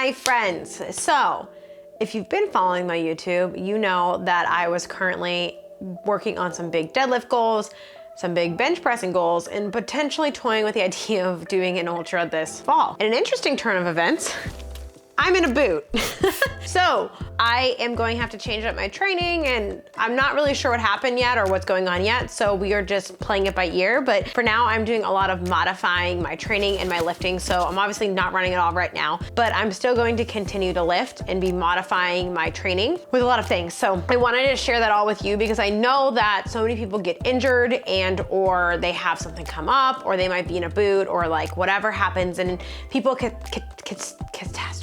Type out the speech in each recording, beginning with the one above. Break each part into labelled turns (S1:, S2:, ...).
S1: my friends. So if you've been following my YouTube, you know that I was currently working on some big deadlift goals, some big bench pressing goals, and potentially toying with the idea of doing an ultra this fall. In an interesting turn of events, I'm in a boot. So I am going to have to change up my training, and I'm not really sure what happened yet or what's going on yet. So we are just playing it by ear. But for now, I'm doing a lot of modifying my training and my lifting. So I'm obviously not running it all right now, but I'm still going to continue to lift and be modifying my training with a lot of things. So I wanted to share that all with you because I know that so many people get injured or they have something come up, or they might be in a boot, or like whatever happens, and people catastrophize.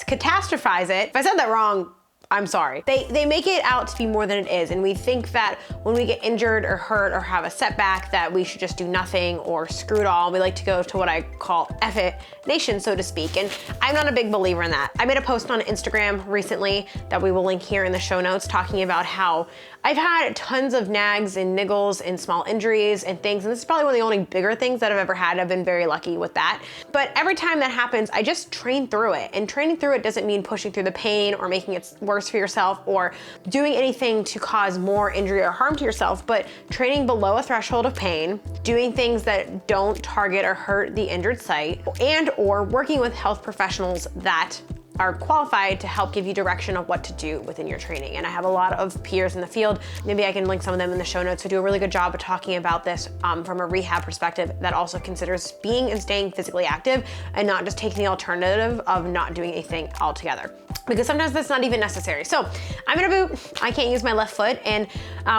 S1: Catastrophize it. If I said that wrong, I'm sorry. They make it out to be more than it is, and we think that when we get injured or hurt or have a setback that we should just do nothing or screw it all. We like to go to what I call F it nation, so to speak, and I'm not a big believer in that. I made a post on Instagram recently that we will link here in the show notes talking about how I've had tons of nags and niggles and small injuries and things, and this is probably one of the only bigger things that I've ever had. I've been very lucky with that. But every time that happens, I just train through it, and training through it doesn't mean pushing through the pain or making it worse for yourself or doing anything to cause more injury or harm to yourself, but training below a threshold of pain, doing things that don't target or hurt the injured site, and or working with health professionals that are qualified to help give you direction of what to do within your training. And I have a lot of peers in the field. Maybe I can link some of them in the show notes who do a really good job of talking about this from a rehab perspective that also considers being and staying physically active and not just taking the alternative of not doing anything altogether. Because sometimes that's not even necessary. So I'm in a boot, I can't use my left foot, and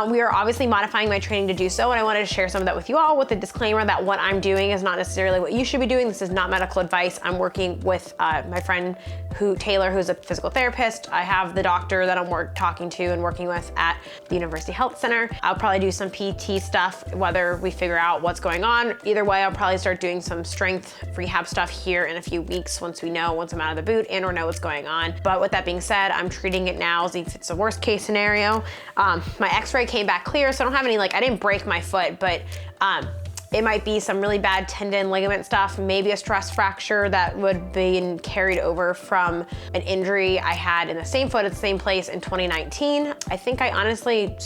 S1: we are obviously modifying my training to do so, and I wanted to share some of that with you all with the disclaimer that what I'm doing is not necessarily what you should be doing. This is not medical advice. I'm working with my friend Taylor, who's a physical therapist. I have the doctor that I'm talking to and working with at the University Health Center. I'll probably do some PT stuff, whether we figure out what's going on. Either way, I'll probably start doing some strength rehab stuff here in a few weeks once I'm out of the boot and or know what's going on. But with that being said, I'm treating it now as if it's a worst case scenario. My x-ray came back clear, so I don't have any, I didn't break my foot, but it might be some really bad tendon ligament stuff, maybe a stress fracture that would be carried over from an injury I had in the same foot at the same place in 2019. I think I honestly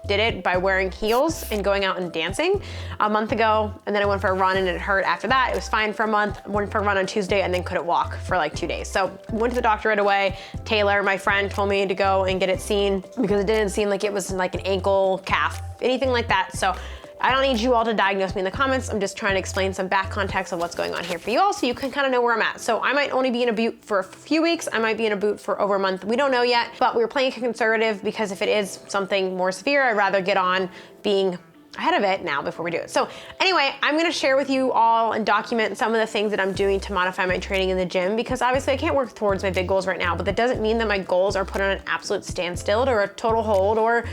S1: did it by wearing heels and going out and dancing a month ago, and then I went for a run and it hurt after that. It was fine for a month. I went for a run on Tuesday and then couldn't walk for like 2 days. So went to the doctor right away. Taylor, my friend, told me to go and get it seen because it didn't seem like it was like an ankle, calf, anything like that. So I don't need you all to diagnose me in the comments. I'm just trying to explain some back context of what's going on here for you all so you can kind of know where I'm at. So I might only be in a boot for a few weeks. I might be in a boot for over a month. We don't know yet, but we were playing conservative because if it is something more severe, I'd rather get on being ahead of it now before we do it. So anyway, I'm gonna share with you all and document some of the things that I'm doing to modify my training in the gym, because obviously I can't work towards my big goals right now, but that doesn't mean that my goals are put on an absolute standstill or a total hold, or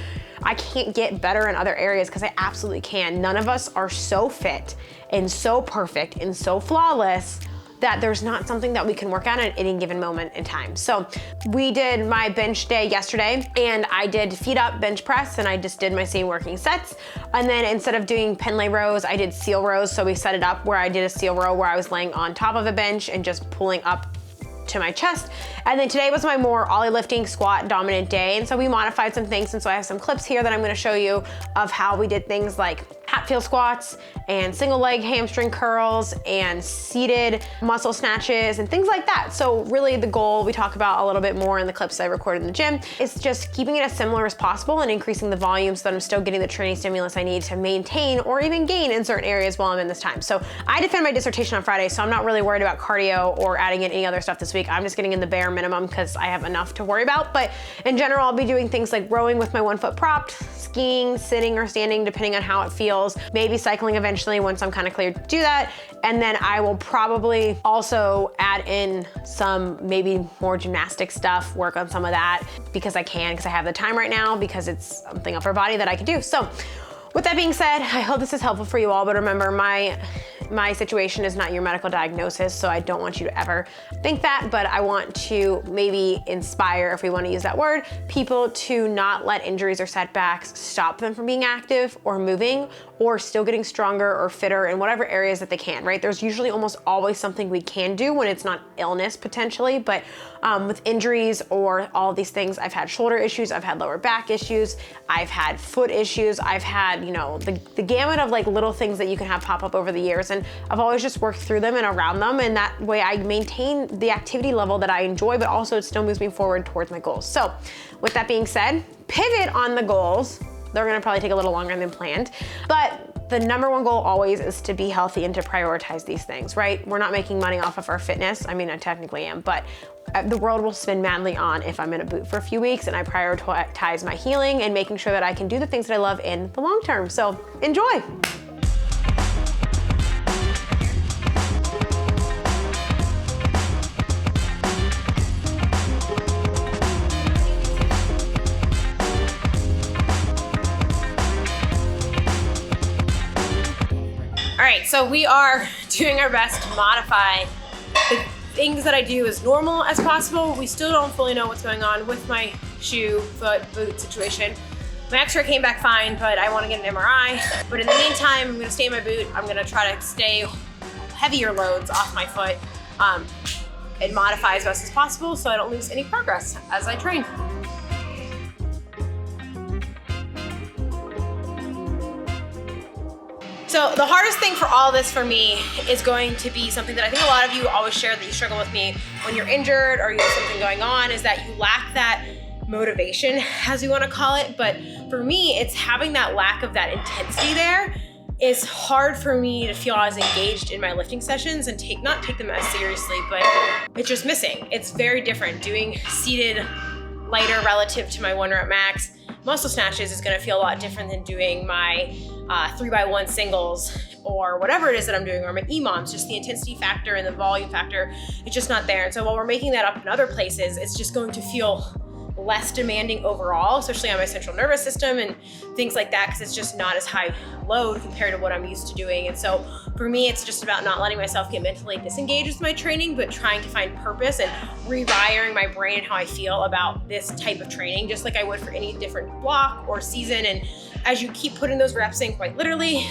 S1: I can't get better in other areas, because I absolutely can. None of us are so fit and so perfect and so flawless that there's not something that we can work on at any given moment in time. So we did my bench day yesterday, and I did feet up bench press, and I just did my same working sets. And then instead of doing pen lay rows, I did seal rows. So we set it up where I did a seal row where I was laying on top of a bench and just pulling up to my chest. And then today was my more ollie lifting squat dominant day. And so we modified some things. And so I have some clips here that I'm gonna show you of how we did things like hatfield squats and single leg hamstring curls and seated muscle snatches and things like that. So really the goal we talk about a little bit more in the clips I recorded in the gym is just keeping it as similar as possible and increasing the volume so that I'm still getting the training stimulus I need to maintain or even gain in certain areas while I'm in this time. So I defend my dissertation on Friday, so I'm not really worried about cardio or adding in any other stuff this week. I'm just getting in the bare minimum because I have enough to worry about. But in general, I'll be doing things like rowing with my 1 foot propped, skiing, sitting or standing, depending on how it feels, maybe cycling eventually once I'm kind of cleared to do that. And then I will probably also add in some maybe more gymnastic stuff, work on some of that because I can, because I have the time right now, because it's something upper body that I can do. So with that being said, I hope this is helpful for you all, but remember my situation is not your medical diagnosis, so I don't want you to ever think that, but I want to maybe inspire, if we want to use that word, people to not let injuries or setbacks stop them from being active or moving or still getting stronger or fitter in whatever areas that they can, right? There's usually almost always something we can do when it's not illness potentially, but with injuries or all of these things, I've had shoulder issues, I've had lower back issues, I've had foot issues, I've had, you know, the gamut of like little things that you can have pop up over the years, and I've always just worked through them and around them, and that way I maintain the activity level that I enjoy, but also it still moves me forward towards my goals. So with that being said, pivot on the goals. They're gonna probably take a little longer than planned, but the number one goal always is to be healthy and to prioritize these things, right? We're not making money off of our fitness. I mean, I technically am, but the world will spin madly on if I'm in a boot for a few weeks and I prioritize my healing and making sure that I can do the things that I love in the long term. So enjoy. All right, so we are doing our best to modify the things that I do as normal as possible. We still don't fully know what's going on with my shoe, foot, boot situation. My x-ray came back fine, but I want to get an MRI. But in the meantime, I'm gonna stay in my boot. I'm gonna try to stay heavier loads off my foot and modify as best as possible so I don't lose any progress as I train. So the hardest thing for all this for me is going to be something that I think a lot of you always share that you struggle with me when you're injured or you have something going on, is that you lack that motivation, as we want to call it. But for me, it's having that lack of that intensity there is hard for me to feel as engaged in my lifting sessions and not take them as seriously, but it's just missing. It's very different. Doing seated lighter relative to my 1 rep max muscle snatches is gonna feel a lot different than doing my 3x1 singles or whatever it is that I'm doing, or my EMOMs. Just the intensity factor and the volume factor, it's just not there. And so while we're making that up in other places, it's just going to feel less demanding overall, especially on my central nervous system and things like that, because it's just not as high load compared to what I'm used to doing. And so for me, it's just about not letting myself get mentally disengaged with my training, but trying to find purpose and rewiring my brain and how I feel about this type of training, just like I would for any different block or season. And as you keep putting those reps in, quite literally,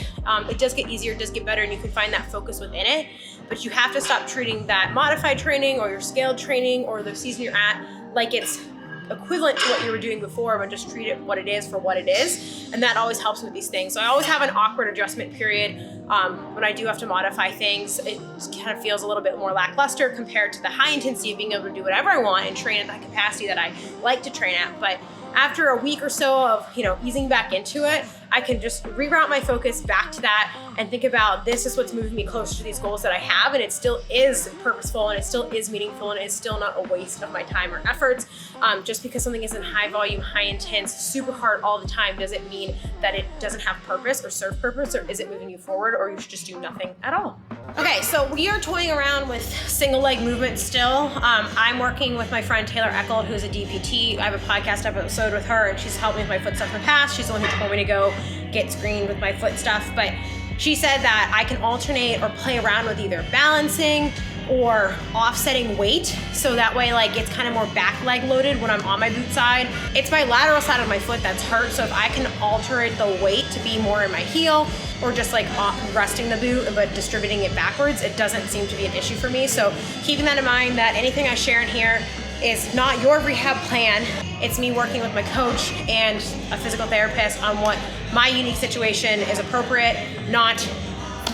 S1: it does get easier, it does get better, and you can find that focus within it. But you have to stop treating that modified training or your scaled training or the season you're at like it's equivalent to what you were doing before, but just treat it what it is for what it is. And that always helps with these things. So I always have an awkward adjustment period when I do have to modify things. It just kind of feels a little bit more lackluster compared to the high intensity of being able to do whatever I want and train at that capacity that I like to train at. But after a week or so of, easing back into it, I can just reroute my focus back to that and think about, this is what's moving me closer to these goals that I have, and it still is purposeful and it still is meaningful and it's still not a waste of my time or efforts. Just because something isn't high volume, high intense, super hard all the time doesn't mean that it doesn't have purpose or serve purpose, or is it moving you forward, or you should just do nothing at all. Okay, so we are toying around with single leg movement still. I'm working with my friend Taylor Eckold, who's a DPT. I have a podcast episode with her, and she's helped me with my foot stuff in the past. She's the one who told me to go get screened with my foot stuff, but she said that I can alternate or play around with either balancing or offsetting weight, so that way it's kind of more back leg loaded when I'm on my boot side. It's my lateral side of my foot that's hurt, so if I can alter the weight to be more in my heel or just resting the boot but distributing it backwards, it doesn't seem to be an issue for me. So keeping that in mind, that anything I share in here is not your rehab plan. It's me working with my coach and a physical therapist on what my unique situation is appropriate, not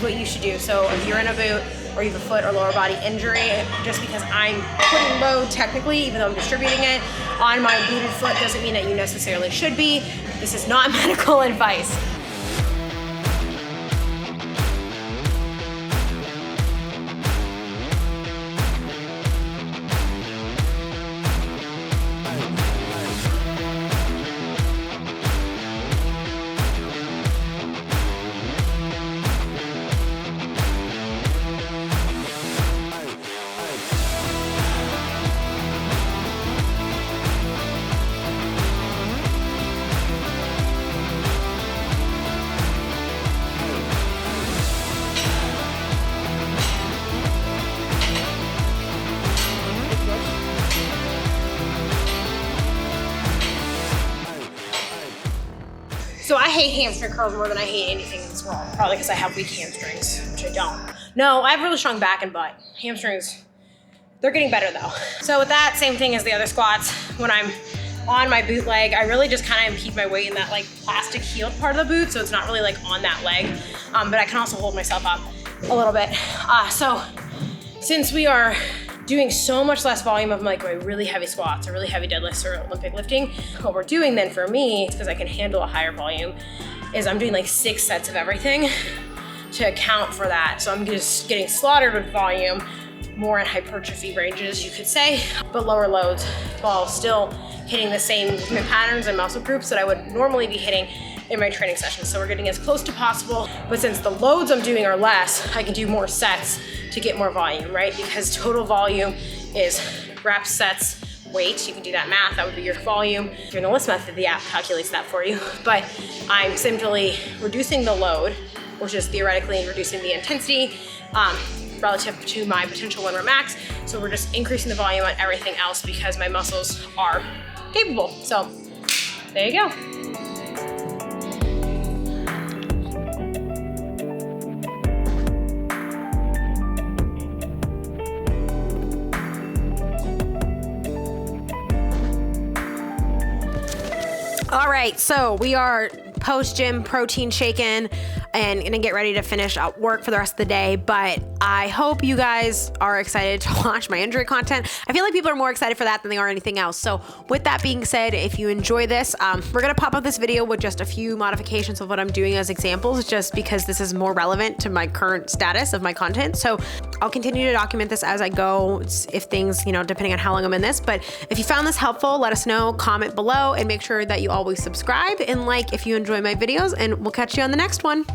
S1: what you should do. So if you're in a boot or you have a foot or lower body injury, just because I'm putting load technically, even though I'm distributing it on my booted foot, doesn't mean that you necessarily should be. This is not medical advice. hate hamstring curls more than I hate anything in this world. Probably because I have weak hamstrings, which I don't. No, I have really strong back and butt. Hamstrings, they're getting better though. So with that, same thing as the other squats. When I'm on my boot leg, I really just kind of impede my weight in that like plastic heeled part of the boot, so it's not really like on that leg, but I can also hold myself up a little bit. So since we are doing so much less volume of like my really heavy squats or really heavy deadlifts or Olympic lifting, what we're doing then for me, because I can handle a higher volume, is I'm doing like 6 sets of everything to account for that. So I'm just getting slaughtered with volume, more in hypertrophy ranges, you could say, but lower loads while still hitting the same movement patterns and muscle groups that I would normally be hitting in my training sessions. So we're getting as close to possible, but since the loads I'm doing are less, I can do more sets to get more volume, right? Because total volume is reps, sets, weight. You can do that math, that would be your volume. If you're in the list method, the app calculates that for you. But I'm simply reducing the load, which is theoretically reducing the intensity relative to my potential 1 rep max. So we're just increasing the volume on everything else because my muscles are capable. So there you go. All right, so we are post-gym protein shaken and gonna get ready to finish up work for the rest of the day, but I hope you guys are excited to watch my injury content. I feel like people are more excited for that than they are anything else. So with that being said, if you enjoy this, we're gonna pop up this video with just a few modifications of what I'm doing as examples, just because this is more relevant to my current status of my content. So I'll continue to document this as I go, if things, depending on how long I'm in this. But if you found this helpful, let us know, comment below, and make sure that you always subscribe and like if you enjoy my videos, and we'll catch you on the next one.